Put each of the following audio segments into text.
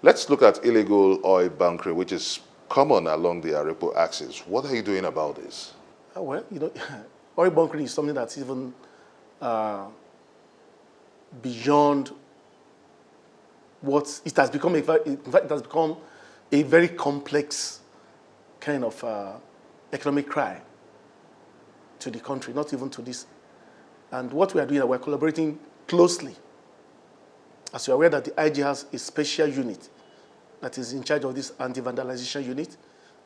Let's look at illegal oil bunkering, which is common along the Arepo axis. What are you doing about this? Well, oil bunkering is something that's even beyond what it has become. In fact, it has become a very complex kind of economic crime to the country, not even to this. And what we are doing, we're collaborating closely. As you're aware that the IG has a special unit that is in charge of this anti-vandalization unit,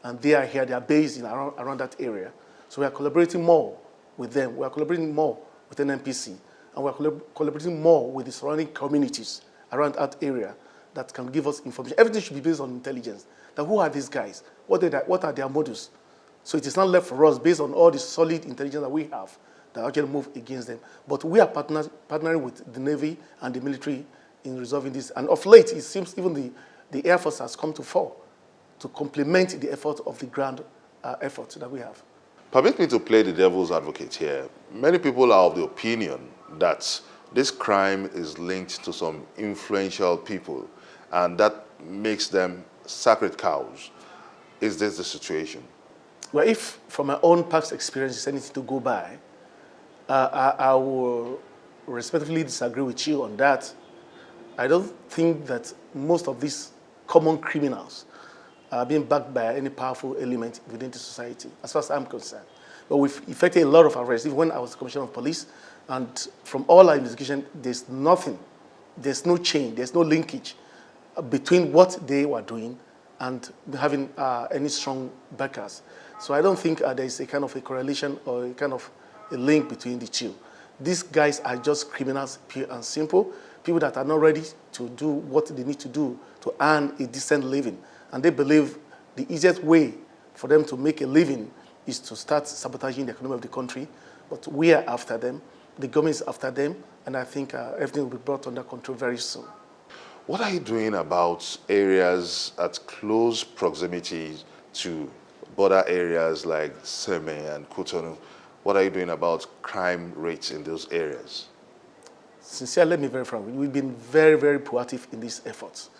and they are here, they are based around that area. So we are collaborating more with them. We are collaborating more with NNPC, and we are collaborating more with the surrounding communities around that area that can give us information. Everything should be based on intelligence. That who are these guys? What are their modus? So it is not left for us, based on all the solid intelligence that we have, that actually move against them. But we are partnering with the Navy and the military in resolving this. And of late, it seems even the Air Force has come to fore to complement the effort of the ground effort that we have. Permit me to play the devil's advocate here. Many people are of the opinion that this crime is linked to some influential people, and that makes them sacred cows. Is this the situation? Well, if from my own past experience is anything to go by, I will respectfully disagree with you on that. I don't think that most of these common criminals are being backed by any powerful element within the society, as far as I'm concerned. But we've effected a lot of arrests, even when I was Commissioner of Police, and from all our investigation, there's nothing, there's no chain, there's no linkage between what they were doing and having any strong backers. So I don't think there is a kind of a correlation or a kind of a link between the two. These guys are just criminals, pure and simple, people that are not ready to do what they need to do to earn a decent living. And they believe the easiest way for them to make a living is to start sabotaging the economy of the country. But we are after them, the government is after them, and I think everything will be brought under control very soon. What are you doing about areas at close proximity to border areas like Seme and Cotonou? What are you doing about crime rates in those areas? Sincerely, let me be very frank. We've been very, very proactive in these efforts.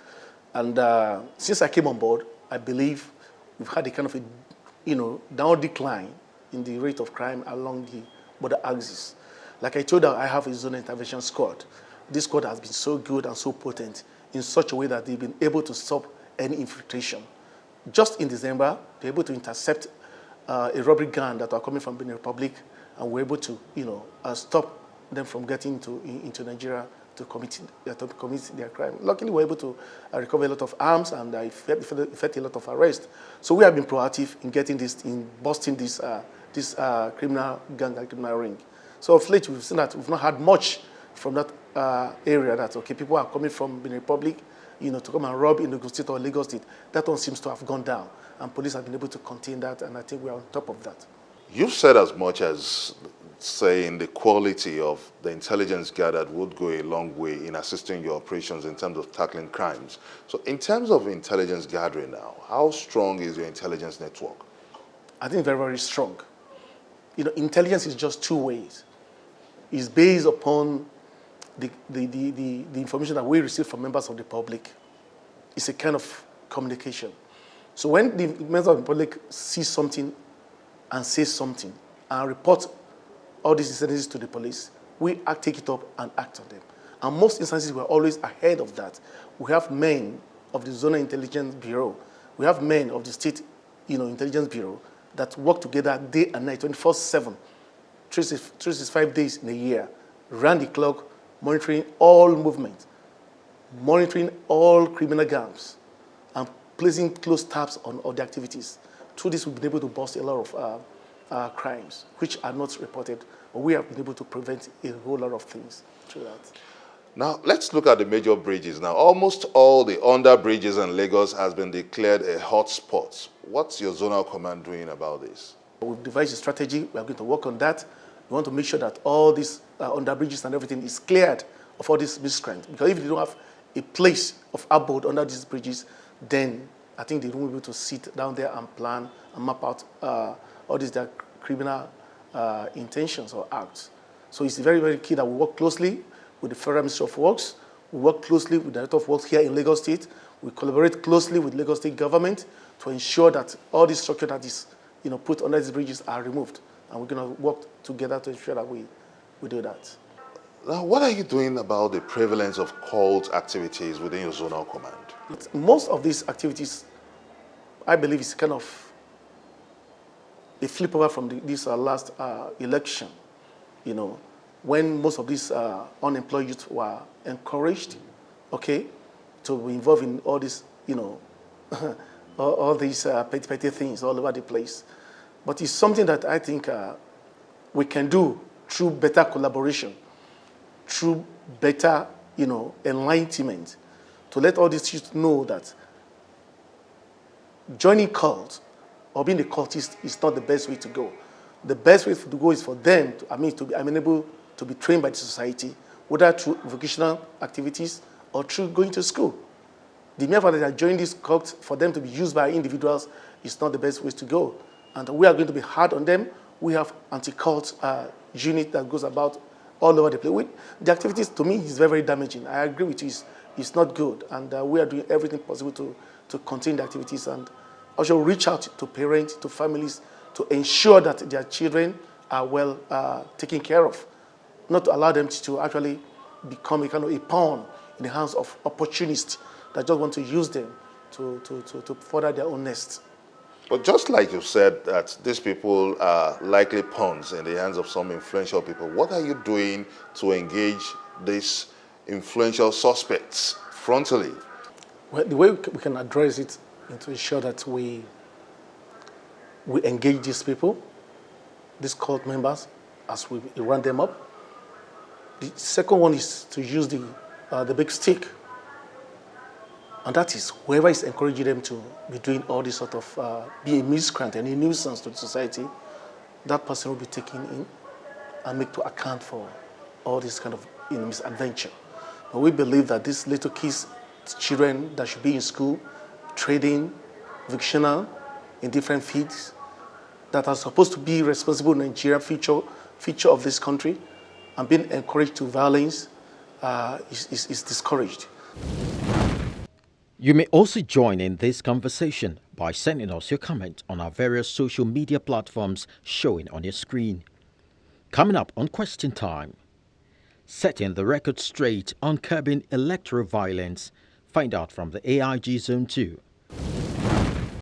And since I came on board, I believe we've had a kind of a downward decline in the rate of crime along the border axis. Like I told you, I have a zone intervention squad. This squad has been so good and so potent in such a way that they've been able to stop any infiltration. Just in December, they were able to intercept a robbery gang that were coming from Benin Republic, and we're able to stop them from getting into Nigeria to commit their crime. Luckily, we were able to recover a lot of arms and effect a lot of arrests. So we have been proactive in getting this, in busting this criminal gang and criminal ring. So of late, we've seen that we've not had much from that area. That people are coming from Benin Republic, to come and rob in Lagos State or Lagos State. That one seems to have gone down, and police have been able to contain that, and I think we are on top of that. You've said as much as saying the quality of the intelligence gathered would go a long way in assisting your operations in terms of tackling crimes. So in terms of intelligence gathering now, how strong is your intelligence network? I think very, very strong. Intelligence is just two ways. It's based upon the information that we receive from members of the public. It's a kind of communication. So when the members of the public see something and say something and report all these incidents to the police, we take it up and act on them. And most instances, we're always ahead of that. We have men of the Zonal Intelligence Bureau. We have men of the State Intelligence Bureau that work together day and night, 24/7, 365 days in a year, round the clock, monitoring all movement, monitoring all criminal gangs, and placing close tabs on all the activities. Through this, we've been able to bust a lot of crimes, which are not reported, but we have been able to prevent a whole lot of things through that. Now, let's look at the major bridges. Now, almost all the under bridges in Lagos has been declared a hotspot. What's your zonal command doing about this? We've devised a strategy. We are going to work on that. We want to make sure that all these under bridges and everything is cleared of all these miscreants. Because if you don't have a place of abode under these bridges, then I think they won't be able to sit down there and plan and map out all these criminal intentions or acts. So it's very, very key that we work closely with the Federal Ministry of Works. We work closely with the Director of Works here in Lagos State. We collaborate closely with Lagos State government to ensure that all this structure that is put under these bridges are removed. And we're going to work together to ensure that we do that. Now, what are you doing about the prevalence of cult activities within your zonal command? Most of these activities, I believe, is kind of a flip over from this last election, when most of these unemployed youth were encouraged, okay, to be involved in all this, all these petty things all over the place. But it's something that I think we can do through better collaboration, through better, enlightenment, to let all these youth know that joining cult or being a cultist is not the best way to go. The best way to go is for them to be amenable to be trained by the society, whether through vocational activities or through going to school. The mere fact that they are joining this cult for them to be used by individuals is not the best way to go. And we are going to be hard on them. We have anti-cult unit that goes about all over the place. The activities, to me, is very, very damaging. I agree with you. It's not good. And we are doing everything possible to contain the activities and also reach out to parents, to families, to ensure that their children are well taken care of. Not to allow them to actually become a kind of a pawn in the hands of opportunists that just want to use them to further their own nest. But just like you said that these people are likely pawns in the hands of some influential people, what are you doing to engage these influential suspects frontally? Well, the way we can address it is to ensure that we engage these people, these cult members, as we run them up. The second one is to use the big stick. And that is whoever is encouraging them to be doing all this sort of, be a miscreant and a nuisance to the society, that person will be taken in and make to account for all this kind of misadventure. But we believe that these little kids, children that should be in school, trading, vocational, in different fields, that are supposed to be responsible Nigerian future of this country, and being encouraged to violence is discouraged. You may also join in this conversation by sending us your comment on our various social media platforms showing on your screen. Coming up on Question Time, setting the record straight on curbing electoral violence. Find out from the AIG Zone 2